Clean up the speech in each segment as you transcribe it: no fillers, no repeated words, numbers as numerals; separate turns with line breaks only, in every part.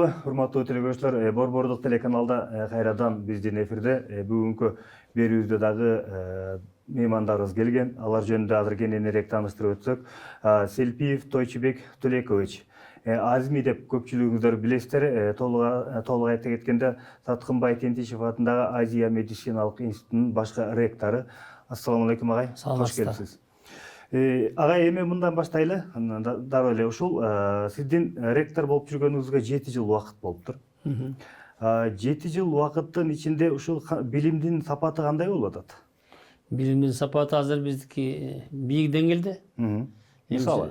Саламатсызбы, урматтуу телекөрүүчүлөр, Борбордук телеканалда кайрадан биздин эфирде бүгүнкү берүүбүздө дагы меймандарыбыз келген. Алар жөнүндө азыр кененирээк тааныштырып өтсөк, Селпиев Тойчубек Тулекович. Азми деп көпчүлүгүңүздөр билесиздер. Толук айта кеткенде Саткынбай Тентишев атындагы Азия медициналык институтунун башкы ректору. Ассаламу алейкум, агай. Кош келипсиз. Агай, эми мындан баштайлы. Дароо эле ушул сиздин ректор болуп жүргөнүңүзгө 7 жыл убакыт болуптур. 7 жыл убакыттын ичинде ушул билимдин сапаты кандай болуп атат?
Билимдин сапаты азыр биздики бийик деңгээлде. Мисалы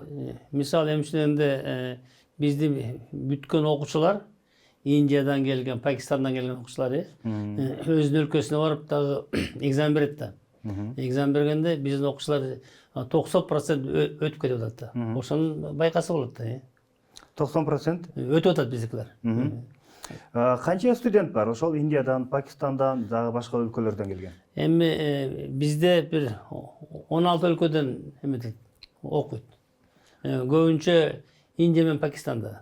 эмчилеринде бизди бүткөн окуучулар, Индиядан келген, Пакистандан келген окуучулар өзүнүн өлкөсүнө барып дагы экзамен берет да. Экзамен бергенде биздин окуучулар 90% өтүп кетип атат да. Ошону байкаса болот да.
90%
өтүп атат биздикилер.
Канча студент бар? Ошол Индиядан, Пакистандан, дагы башка өлкөлөрдөн келген.
Эми бизде бир 16 өлкөдөн эметет, окуйт. Көбүнчө Индия менен Пакистанда.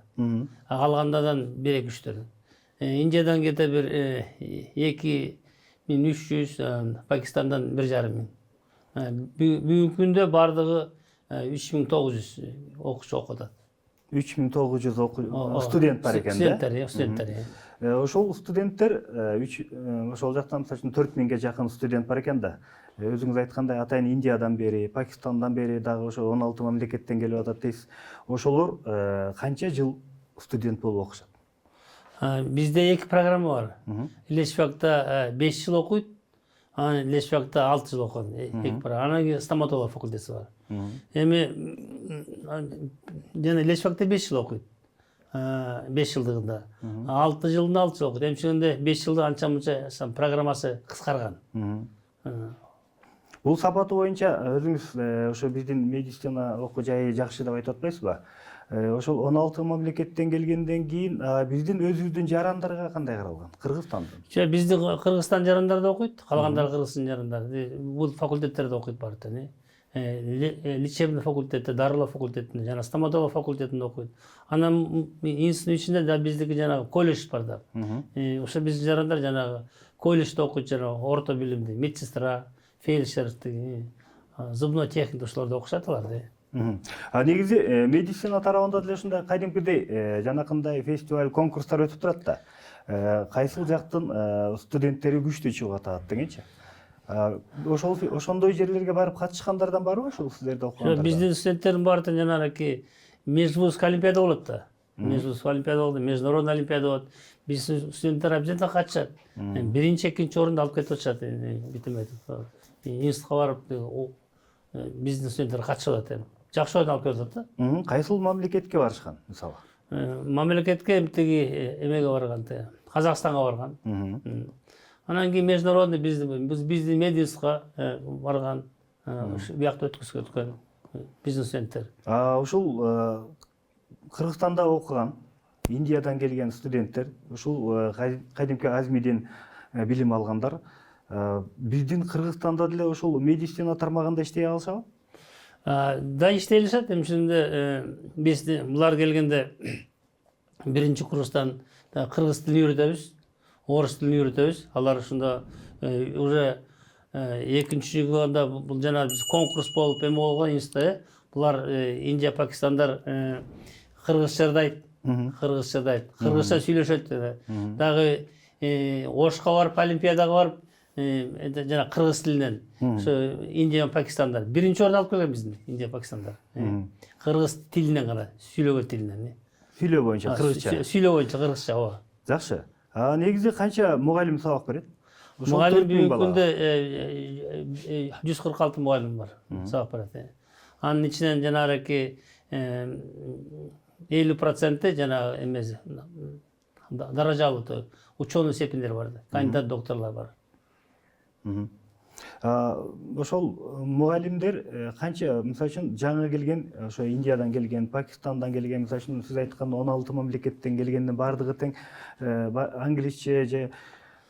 Калгандардан 1-2-3. Индиядан кете бир 2300, Пакистандан 1500. Бүгүнкү күндө бардыгы 3900 окуучу окутат.
3900 студент бар экен да?
Студенттер.
Ошол студенттер ошол жактан мисалы үчүн 4000ге жакын студент бар экен да. Өзүңүз айткандай атайын Индиядан бери, Пакистандан бери дагы ошо 16 мамлекеттен келип атат дейсиз. Ошолор канча жыл студент болуп окушат?
Бизде 2 программа бар. Лечфакта 5 жыл окуйт, анан Лечфакта 6 жыл окуйт. Анан кийин стоматолог факультети бар. Эми жана Лечфакта 5 жыл окуйт. 5 жылдыгында. 6 жылында 6 жыл окуйт. Эмчегенде 5 жылда анча-мынча программасы кыскарган.
Бул сапаты боюнча өзүңүз ошо биздин медицина окуу жайы жакшы деп айтып атпайсызбы? Ошол 16 мамлекеттен келгенден кийин биздин өзүбүздүн жарандарга кандай каралган? Кыргызстандын.
Бизди Кыргызстан жарандарда окуйт, калгандары Кыргызстан жарандары. Бул факультеттерде окуйт баары. Лечебный факультетте, дарылоо факультетинде, жана стоматолог факультетинде окуйт. Анан институттун ичинде да биздики жанагы колледж бар да. Ошо биздин жарандар жанагы колледжде окуйт, жана орто билимди, медсестра, фельдшер, зубной техник ошолордо окушат алар.
Негизи медицина тарабында деле ушундай кадимкидей жанакындай фестиваль, конкурстар өтүп турат да. Кайсыл жактын студенттери күчтүү чыгып атат дегенчи. Ошондой жерлерге барып катышкандардан барбы ошол сиздерде окугандар?
Биздин студенттердин баары жанагы межвуз олимпиада болот да. Межвуз олимпиада болду, международный олимпиада болот. Биздин студенттер обязательно катышат. Биринчи, экинчи орунду алып кетип атышат. Институтка барып биздин студенттер катышып атат. Жакшы орун алып келип атат да.
Кайсыл мамлекетке барышкан мисалы?
Мамлекетке тиги эмеге барган, Казакстанга барган. Анан кийин международный биздин мединститутка барган, биякта өткөн биздин студенттер.
Ушул Кыргызстанда окуган, Индиядан келген студенттер, ушул кадимки Азмиден билим алгандар, биздин Кыргызстанда деле ушул медицина тармагында иштей алышабы?
Да, иштей алышат. Эмчинде бизди булар келгенде биринчи курстан кыргыз тилин үйрөтөбүз, орус тилин үйрөтөбүз. Алар ушунда уже экинчи жылында бул жана биз конкурс болуп эме болгон институтта, булар Индия, Пакистандар кыргызча айт, кыргызча сүйлөшөт. Дагы Ошко барып, олимпиадага барып, жана кыргыз тилинен ошо Индия, Пакистандар биринчи орун алып келген биздин Индия, Пакистандар. Кыргыз тилинен гана, сүйлөгөн тилинен.
Сүйлөө боюнча кыргызча.
Сүйлөө боюнча кыргызча, ооба.
Жакшы. Негизи канча мугалим сабак берет?
Мугалим бүгүнкү күндө 146 мугалим бар, сабак берет. Анын ичинен жанагы 50% жанагы эмеси даражалуу ученый степендер бар, кандидат докторлор бар.
Ошол мугалимдер канча, мисалы үчүн жаңы келген, ошо Индиядан келген, Пакистандан келген, мисалы үчүн сиз айткан 16 мамлекеттен келгендин бардыгы тең англисче же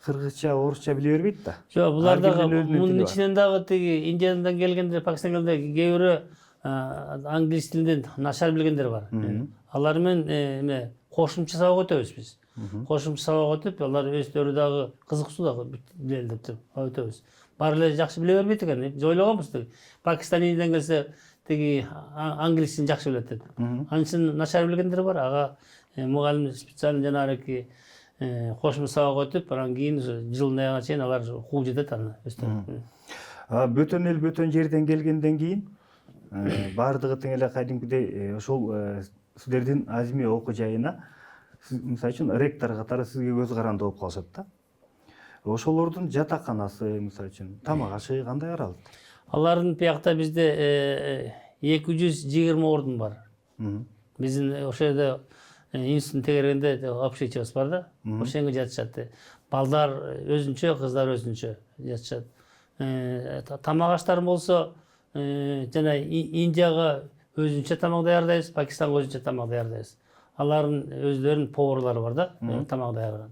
кыргызча, орусча биле бербейт да.
Жок, булар дагы мунун ичинен дагы тиги Индиядан келгендер, Пакистандан келгендер кээ бирөө англис тилинен начар билгендер бар. Алар менен кошумча сабак өтөбүз биз. Кошумча сабак өтүп, алар өздөрү дагы кызыксуу билели деп туруп өтөбүз. Баары эле жакшы биле бербейт экен. Биз ойлогонбуз Пакистан элинен келсе тиги англисин жакшы билет деп. Анын начар билгендер бар. Ага мугалим специально жанагы кошумча сабак өтүп, анан кийин жылдын аягына чейин алар кууп жетет аны өздөрү.
Бөтөн эл бөтөн жерден келгенден кийин баардыгы тең эле кайдымкыдей ошол силердин Азми окуу жайына мисалы үчүн ректор катары сизге көз каранды болуп калышат да. Ошолордун жатаканасы, мисалы үчүн тамак ашы кандай каралат?
Алардын биякта бизде 220 ордун бар. Биздин ошол жерде институттун тегерегинде общежитиебиз бар да. Ошоңго жатышат. Балдар өзүнчө, кыздар өзүнчө жатышат. Тамак аштарын болсо жана Индияга өзүнчө тамак даярдайбыз, Пакистанга өзүнчө тамак даярдайбыз. Алардын өздөрүнүн поварлары бар да, тамак даярдаган.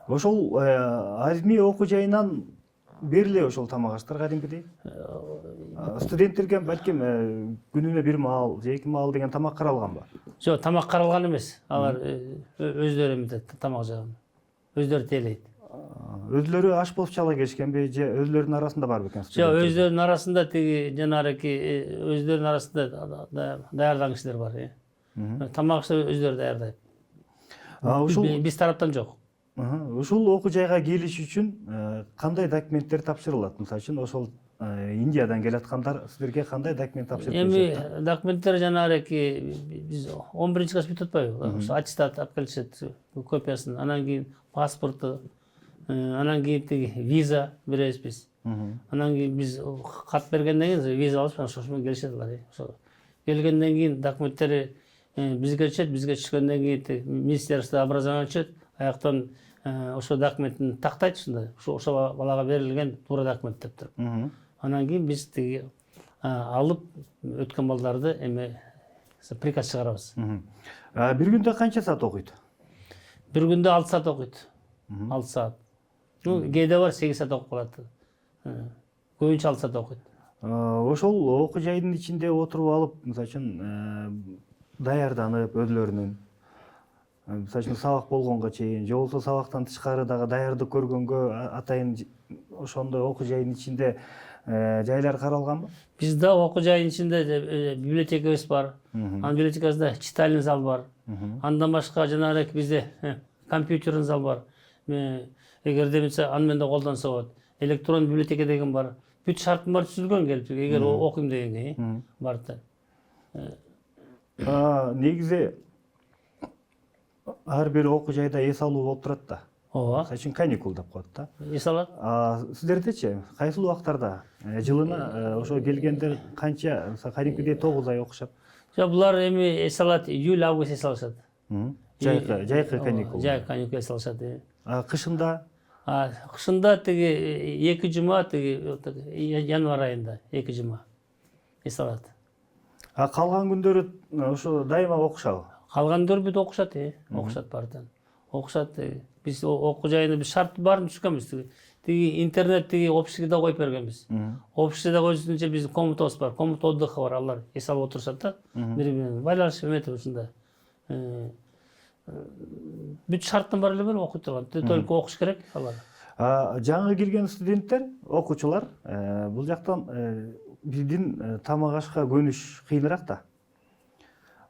Ошол Азми окуу жайынан бериле ошол тамак аштар кадимкидей? Студенттерге балким күнүнө бир маал же 2 маал деген тамак каралганбы?
Жок, тамак каралган эмес. Алар өздөрү эметет тамак жагын. Өздөрү тейлейт.
Өзлөрү аш болуп чала келишкенби же өзлөрүнүн арасында барбы экен?
Жок, өздөрүнүн арасында тиги жанагы өздөрүнүн арасында даярдаган кишилер бар. Тамак ашты өздөрү даярдайт. Биз тараптан жок.
Ушул окуу жайга келиш үчүн кандай документтер тапшырылат? Мисалы үчүн ошол Индиядан келаткандар силерге кандай документ тапшырып
беришет? Эми документтер жанагы биз 11-чи класс бүтүп атпайбы? Ошо аттестат алып келишет, копиясын, анан кийин паспорту, анан кийин тиги виза беребиз биз. Анан кийин биз кат бергенден кийин виза алып ошо менен келишет алар. Ошо келгенден кийин документтери бизге түшөт, бизге түшкөндөн кийин министерство образования түшөт, аяктан ошо документин тактайт ушундай. Ошо балага берилген туура документ деп туруп. Анан кийин биз тиги алып өткөн балдарды эме приказ чыгарабыз.
Бир күндө канча саат окуйт?
Бир күндө 6 саат окуйт. 6 саат. Кээде бар 8 саат окуп калат. Көбүнчө 6 саат окуйт.
Ошол окуу жайдын ичинде отуруп алып, мисалы үчүн даярданып өздөрүнүн мисалы үчүн сабак болгонго чейин же болбосо сабактан тышкары дагы даярдык көргөнгө атайын ошондой окуу жайдын ичинде жайлар каралганбы?
Бизде окуу жайдын ичинде библиотекабыз бар. Анын библиотекасында читальный зал бар. Андан башка жанагы бизде компьютерный зал бар. Эгерде аны менен да колдонсо болот. Электрон библиотека деген бар. Бүт шартын бар түзүлгөн келип, эгер окуйм дегенге бар да.
Негизи ар бир окуу жайда эс алуу болуп турат да.
Ооба.
Мисалы үчүн каникул деп коет да.
Эс алат.
Силердечи кайсыл убактарда жылына ошо келгендер канча, кадимкидей 9 ай окушат?
Жок, булар эми эс алат, июль, август эс алышат.
Жайкы каникул.
Жайкы каникул эс алышат.
Кышында?
Кышында тиги 2 жума, тиги январь айында 2 жума эс алат.
Калган күндөрү ошо дайыма окушабы?
Калгандары бүт окушат, окушат баардан. Окушат. Биз окуу жайына биз шарт баарын түшкөнбүз. Тиги интернет тиги общежитиеде коюп бергенбиз. Общежитиеде өзүнчө биздин комнатабыз бар, комната отдыха бар, алар эс алып отурушат да. Бири менен байланышып эметип ушундай. Бүт шарттан бар эле бер окуй турган. Только окуш керек алар.
Жаңы келген студенттер, окуучулар бул жактан биздин тамак ашка көнүш кыйыныраак да.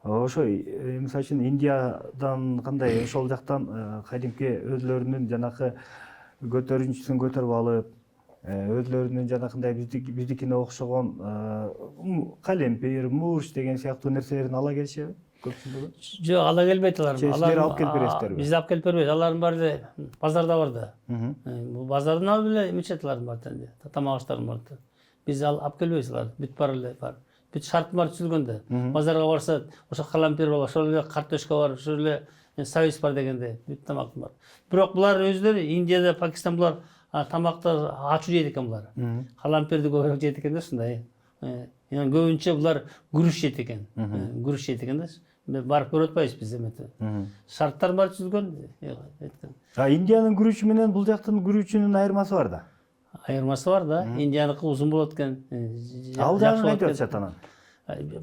Ошо мисалы үчүн Индиядан кандай ошол жактан кадимки өзлөрүнүн жанакы көтөрүнчүсүн көтөрүп алып, өзлөрүнүн жанакындай биздикине окшогон калемпир, мурч деген сыяктуу нерселерин ала келишеби? Көпчүлүгү?
Жок, ала келбейт алар.
Силер алып келип бересиздерби?
Биз алып келип бербейбиз. Алардын баары эле базарда бар да. Бул базардан алып эле мечетлердин бар да, тамак аштардын бар да. Биз алып келбейбиз аларды. Бүт бар эле бар. Бүт шарттын баары түзүлгөндө. Базарга барса, ошо калампир бар, ошол эле картошка бар, ошол эле союз бар дегенде, бүт тамактын бар. Бирок булар өздөрү Индияда, Пакистан булар тамакты ачуу жейт экен булар. Калампирди көбүрөөк жейт экен да ушундай. Көбүнчө булар күрүч жейт экен. Күрүч жейт экен да. Барып көрүп атпайбыз биз эметип. Шарттар бар түзүлгөн.
Индиянын күрүчү менен бул жактын күрүчүнүн айырмасы бар да.
Айырмасы бар да. Индияныкы узун болот экен.
Ал жагын кантип атышат анан?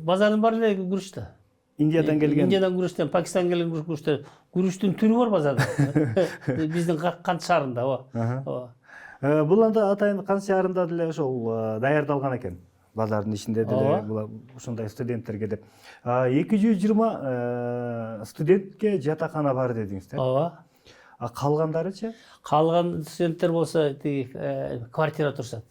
Базардын баары эле күрүч да.
Индиядан келген.
Индиядан күрөштөн, Пакистан келген күрөштөр. Күрөштүн түрү бар базарда. Биздин Кант шаарында, ооба.
Бул анда атайын Кант шаарында деле ошол даярдалган экен. Базардын ичинде деле бул ушундай студенттерге деп. 220 студентке жатакана бар дедиңиз, да?
Ооба.
А калгандарычы?
Калган студенттер болсо тиги квартира турушат.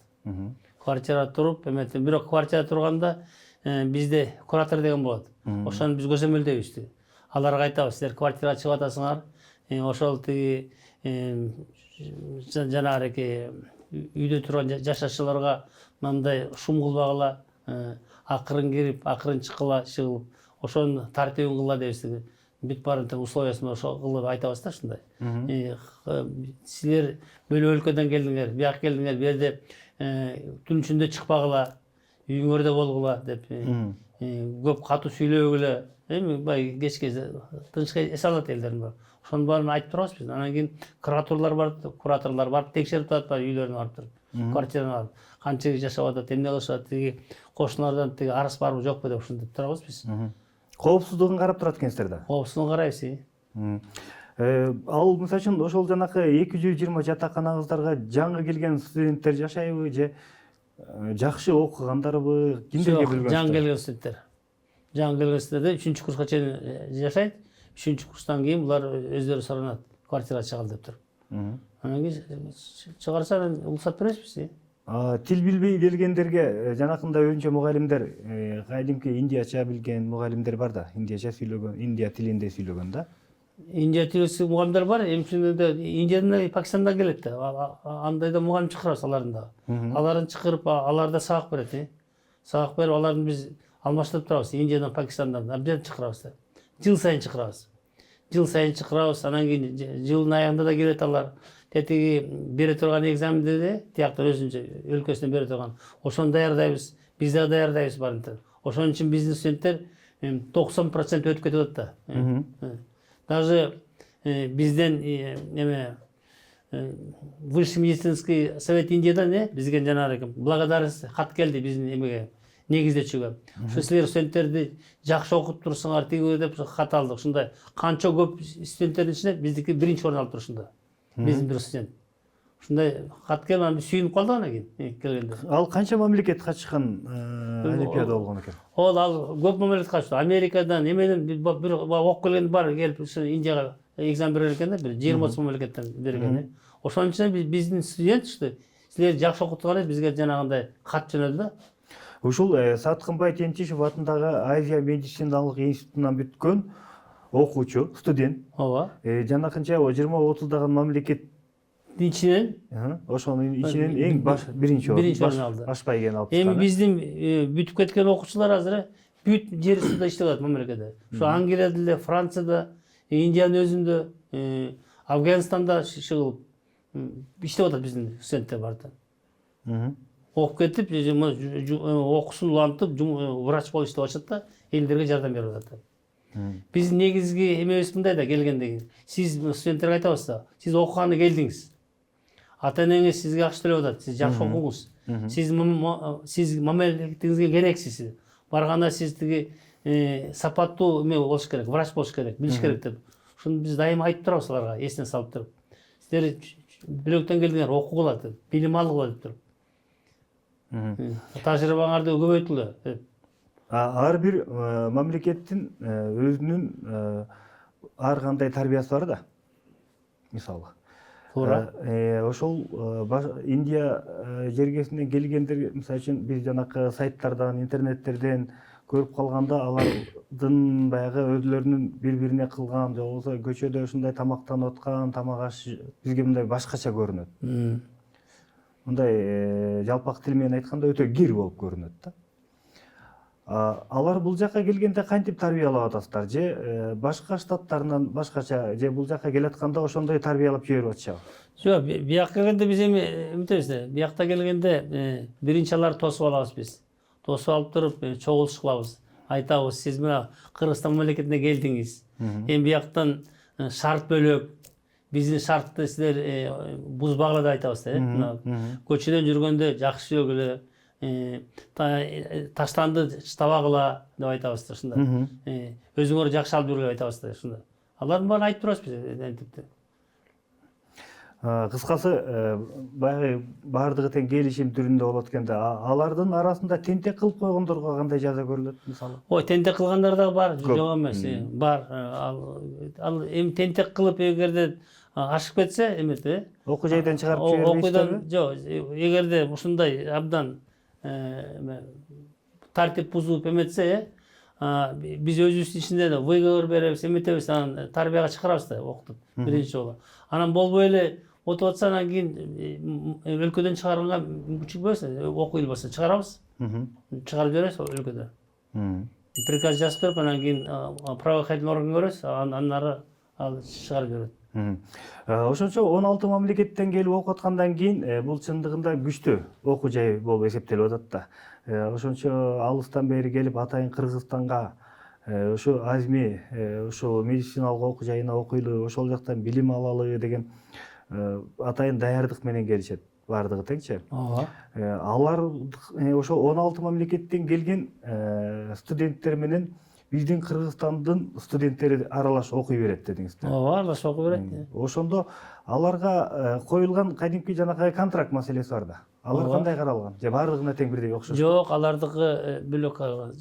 Квартира туруп, эметип, бирок квартира турганда бизде куратор деген болот. Ошону биз көзөмөлдөйбүз. Аларга айтабыз, силер квартира чыгып атасыңар, ошол тиги жанагы үйдө турган жашаачыларга мындай шум кылбагыла, акырын кирип, акырын чыккыла, чыгып, ошонун тартибин кыла дейбиз. Бүт барын условиясын ошол кылып айтабыз да ушундай. Силер бөлө өлкөдөн келдиңер, бияк келдиңер, бу жерде түн ичинде чыкпагыла, үйүңөрдө болгула деп көп катуу сүйлөбөгүлө, эми бай кечке тынчка эс алат элдердин бар. Ошонун баарын айтып турабыз биз. Анан кийин кураторлор барып текшерип турат, үйлөрүнө барып туруп, квартираны алып, канча жашап атат, эмне кылышат, тиги кошуналардан тиги арыз барбы жокпу деп ушинтип турабыз биз.
Коопсуздугун карап турат экенсиздер да.
Коопсуздугун карайбыз.
Ал мисалы үчүн ошол жанакы 220 жатаканаңыздарга жаңы келген студенттер жашайбы же жакшы окугандарбы? Кимдерге билбейм.
Жаңы келген студенттер. Жаңы келген студенттер 3-чү курска чейин жашайт. 3-чү курстан кийин булар өздөрү суранат, квартира чыгалы деп туруп. Анан кийин чыгарса уруксат беребиз биз.
Тил билбей келгендерге жанакында өзүнчө мугалимдер, кайдимки индияча билген мугалимдер бар да, индияча сүйлөгөн, индия тилинде сүйлөгөн да.
Индия тилиси мугалимдер бар, эмчинде Индиядан, Пакистандан келет да. Андай да мугалим чакырабыз алардын да. Аларын чакырып, аларда сабак берет. Сабак берип, алардын биз алмаштырып турабыз. Индиядан, Пакистандан абдан чакырабыз. Жыл сайын чакырабыз. Анан кийин жылдын аягында да келет алар. Тетиги бере турган экзаменде тияктан өзүнчө өлкөсүнөн бере турган. Ошону даярдайбыз, биз да даярдайбыз барынтын. Ошон үчүн биздин студенттер 90% өтүп кетип атат да. Даже бизден Высший медицинский совет Индиядан бизге жанагы благодарность кат келди биздин эмеге негиздечүгө. Ошо силер студенттерди жакшы окуп турсуңар тиги деп кат алдык. Ушундай канча көп студенттердин ичинде биздики биринчи орун алып турушунда. Биздин бир студент. Ушундай кат келип, анан биз сүйүнүп калдык анан кийин келгенде.
Ал канча мамлекет катышкан олимпиада болгон экен?
Ал көп мамлекет катышты. Америкадан, эмеден бир окуп келген бар, келип Индияга экзамен берген экен да, бир 20 мамлекеттен берген. Ошон үчүн биздин студент силер жакшы окутуңар деп бизге жанагындай кат жөнөдү да.
Ушул Саткынбай Тентишев атындагы Азия медициналык институтунан бүткөн окуучу, студент.
Ооба.
Жанакынча 20-30 мамлекет
ичинен,
ошонун ичинен эң биринчи орун
алды.
Башпай экен алып
Эми
чыккан.
биздин бүтүп кеткен окуучулар азыр бүт жер үстүндө иштеп атат мамлекетте. Ушу Англияда эле, Францияда, Индиянын өзүндө, Афганистанда чыгып иштеп атат биздин студенттер барды. Окуп кетип, окуусун улантып, врач болуп иштеп атышат да, элдерге жардам берип атат. Биздин негизги эмебиз мындай да келгендеги. Сиз студенттерге айтабыз да, сиз окуганы келдиңиз. Ата-энеңиз сизге акча төлөп атат, сиз жакшы окуңуз. Сиз мамлекетиңизге керексиз. Барганда сиз тиги сапаттуу эме болуш керек, врач болуш керек, билиш керек деп. Ушуну биз дайыма айтып турабыз аларга, эсине салып туруп. Сиздер бирөөктөн келдиңер, окугула деп, билим алгыла деп туруп. Тажрыйбаңарды көбөйтүлө деп.
Ар бир мамлекеттин өзүнүн ар кандай тарбиясы бар да. Мисалы.
Туура.
Ошол Индия жергесинен келгендер, мисалы үчүн биз жанакы сайттардан, интернеттерден көрүп калганда алардын баягы өзлөрүнүн бири-бирине кылган, же болбосо көчөдө ушундай тамактанып аткан, тамак аш бизге мындай башкача көрүнөт. Мындай жалпак тил менен айтканда өтө кир болуп көрүнөт да. Алар бул жака келгенде кантип тарбиялап атасыздар? Же башка штаттарынан башкача, же бул жака келатканда ошондой тарбиялап жиберип атышабы?
Жок, бияка келгенде биз эми эмтебиз да, биякта келгенде биринчи аларды тосуп алабыз биз. Тосуп алып туруп, чогулуш кылабыз. Айтабыз, сиз мына Кыргызстан мамлекетине келдиңиз. Эми бияктан шарт бөлөк. Биздин шартты силер бузбагыла деп айтабыз да. Көчөдөн жүргөндө жакшы сүйлөгүлө, таштанды табагыла деп айтабыз да ушундай. Өзүңөр жакшы алып жүргүлө деп айтабыз да ушундай. Алардын баарын айтып турабыз биз ентипти.
Кыскасы баягы баардыгы тең келишим түрүндө болот экенде, алардын арасында тентек кылып койгондорго кандай жаза көрүлөт мисалы?
Ой, тентек кылгандар да бар, жок эмес, бар. Ал эми тентек кылып эгерде ашып кетсе эмети,
Окуу жайдан чыгарып жибербейсизби?
жок, эгерде ушундай абдан тартип бузуп эметсе, биз өзүбүздүн ичинде да выговор беребиз, эметебиз, анан тарбияга чакырабыз да окутуп биринчи жолу. Анан болбой эле отуп атса, анан кийин өлкөдөн чыгарганга мүмкүнчүлүк болсо, окуй болсо чыгарабыз. Чыгарып жиберебиз өлкөдө. Приказ жазып берип, анан кийин правоохранительный органга беребиз, андан ары ал чыгарып жиберет.
Ошончо 16 мамлекеттен келип окуп аткандан кийин бул чындыгында күчтүү окуу жай болуп эсептелип атат да. Ошончо алыстан бери келип атайын Кыргызстанга ошо Азми ошо медициналык окуу жайына окуйлу, ошол жактан билим алалы деген атайын даярдык менен келишет баардыгы теңчи. Алар ошо 16 мамлекеттен келген студенттер менен биздин Кыргызстандын студенттери аралаш окуй берет дедиңиз да.
Ооба, аралаш окуй берет.
Ошондо аларга коюлган кадимки жанагы контракт маселеси бар да. Алар кандай каралган? Же баардыгына тең бирдей окшош?
Жок, алардыкы бөлөк каралган.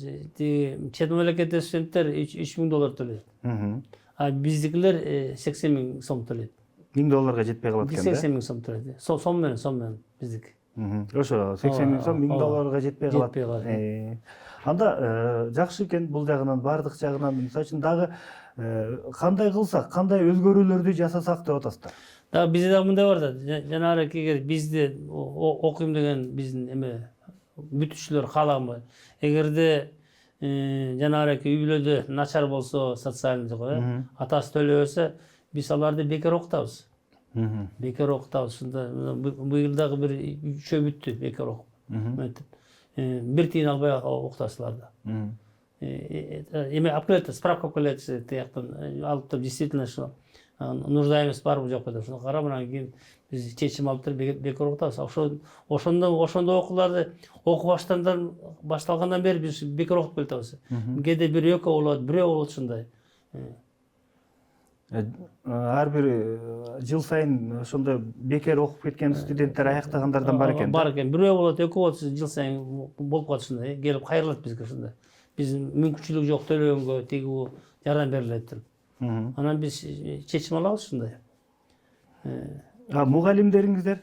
Чет мамлекеттен студенттер $3000 төлөйт. А биздикилер $80,000 төлөйт.
$1000 жетпей калат экен да.
$80,000 төлөйт. Сом менен биздики.
Ошо $80,000 $1000 жетпей калат. Анда жакшы экен бул жагынан, баардык жагынан. Мисалы үчүн дагы кандай кылсак, кандай өзгөрүүлөрдү жасасак деп атасыздар?
Дагы бизде дагы мындай бар да. Жанагы эгер бизди окуйм деген биздин эме бүтүчүлөр каалаганбы? Эгерде жанагы үй бүлөдө начар болсо, социальный жок, атасы төлөбөсө, биз аларды бекер окутабыз. Бекер окутабыз. Быйыл дагы бир 3 бүттү бекер окуп. Бир тиын албай окутасыларды. Эме алып келет, справка алып келет, тияктан алып туруп действительно ошо нуждаемыз барбы жокпу деп ошону карап, анан кийин биз чечим алып туруп бекер окутабыз. Ошондо окууларды окуу башталгандан бери биз бекер окутуп келатабыз. Кээде бир экөө болот, бирөө болот ушундай.
Ар бир жыл сайын ошондой бекер окуп кеткен студенттер аяктагандардан бар экен.
Бар экен. Бирөө болот, экөө болот, жыл сайын болуп калат ушундай. Келип кайрылат бизге ушундай. Биз мүмкүнчүлүк жок төлөгөнгө, тигүү жардам берилет деп. Анан биз чечим алабыз ушундай.
Мугалимдериңиздер?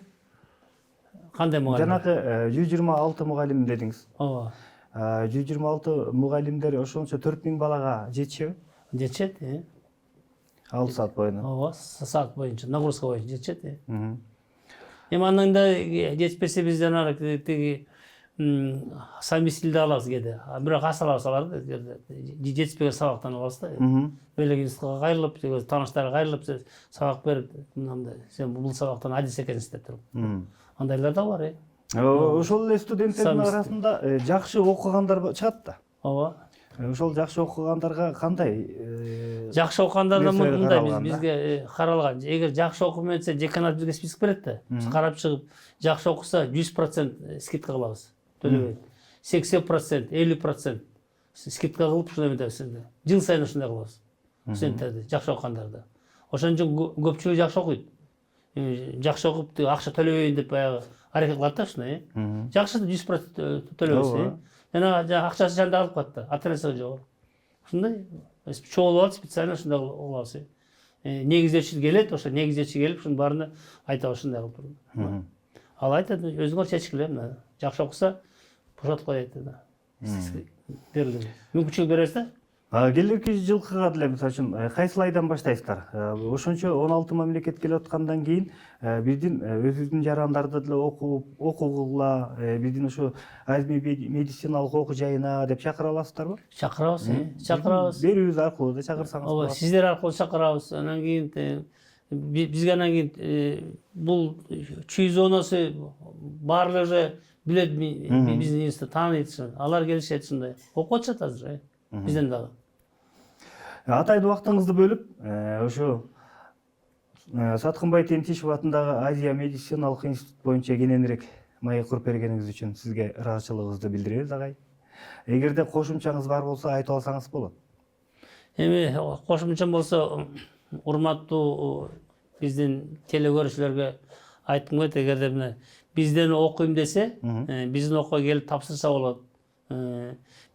Кандай мугалим?
Жанагы 126 мугалим дедиңиз.
Ооба.
126 мугалимдер ошончо 4000 балага жетишеби?
Жетишет,
6 саат боюна.
Ооба, саат боюнча, нагрузка боюнча жетишет. Эми андан да жетпесе биз жанагы тиги совместительди алабыз кээде. Бирок ас алабыз аларды, жетишпеген сабактан алабыз да. Белек институтка кайрылып, тааныштары кайрылып, сабак берип, мындай, сен бул сабактан адис экенсиз деп туруп. Андайлар да бар.
Ошол эле студенттердин арасында жакшы окугандар чыгат да.
Ооба.
Ошол жакшы окугандарга кандай?
Жакшы окугандардан мындай бизге каралган. Эгер жакшы окуп кетсе, деканат бизге список берет да. Биз карап чыгып, жакшы окуса 100% скидка кылабыз. Төлөбөйт. 80%, 50% скидка кылып ушундай эметебиз. Жыл сайын ушундай кылабыз. Студенттерди, жакшы окугандарды. Ошон үчүн көпчүлүгү жакшы окуйт. Жакшы окуп, акча төлөбөйүн деп баягы аракет кылат да ушундай. Жакшы 100% төлөбөйсүз. Жана акчасы жанда алып калат да, отрасга жок. Ушундай чогулуп алып специально ушундай кылабыз. Негиздөөчү келет, ошо негиздөөчү келип ушунун баарына айтабыз ушундай кылып туруп. Ал айтат, өзүңөр чечкиле, жакшы окуса бошотуп коет да. Берилет. Мүмкүнчүлүк беребиз да.
Келерки жылкыга деле мисалы үчүн кайсыл айдан баштайсыздар? Ошончо 16 мамлекет келип аткандан кийин биздин өзүбүздүн жарандарды деле окугула, биздин ошо Азми медициналык окуу жайына деп чакыра аласыздарбы?
Чакырабыз, чакырабыз.
Берүүбүз аркылуу да чакырсаңыз.
Ооба, сиздер аркылуу чакырабыз. Анан кийин бизге анан кийин бул чүй зонасы баарлыгы уже билет, биздин институт тааныйт. Алар келишет ушундай. Окуп атышат азыр, бизден дагы.
Атайын убактыңызды бөлүп, ошо Саткынбай Тентишев атындагы Азия медициналык институт боюнча кененирээк маек куруп бергениңиз үчүн сизге ыраазычылыгыбызды билдиребиз, агай. Эгерде кошумчаңыз бар болсо айтып алсаңыз болот.
Эми кошумчам болсо, урматтуу биздин телекөрүүчүлөргө айткым келет, эгерде мына бизден окуйм десе, биздин окууга келип тапшырса болот.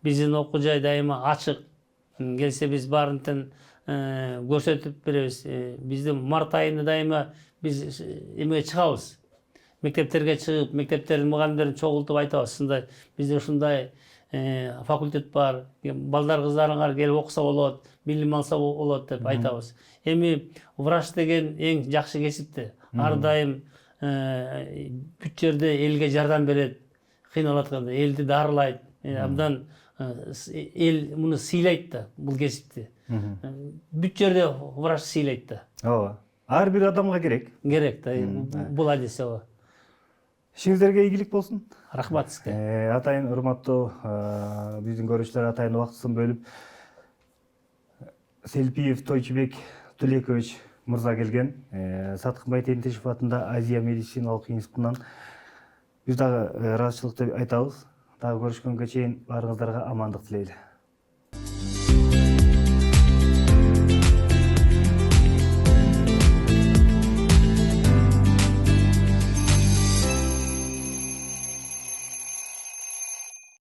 Биздин окуу жай дайыма ачык. Келсе биз баарынтен көрсөтүп беребиз. Биздин март айында дайыма биз эмеге чыгабыз. Мектептерге чыгып, мектептердин мугалимдерин чогултуп айтабыз. Ушундай бизде ушундай факультет бар. Балдар кыздарыңар келип окуса болот, билим алса болот деп айтабыз. Эми врач деген эң жакшы кесипти. Ар дайым бүт жерде элге жардам берет. Кыйналып атканда элди дарылайт. Абдан эл муну сыйлайт да, бул кесипти. Бүт жерде врач сыйлайт да.
Ооба. Ар бир адамга керек.
Керек да, бул адис ооба.
Ишиңиздерге ийгилик болсун.
Рахмат сизге.
Атайын урматтуу биздин көрүүчүлөр атайын убактысын бөлүп Селпиев Тойчубек Тулекович мырза келген. Саткынбай Тентешев атында Азия медициналык институтунан биз дагы ыраазычылыкты айтабыз. Дагы көрүшкөнгө чейин баарыңыздарга амандык тилейли.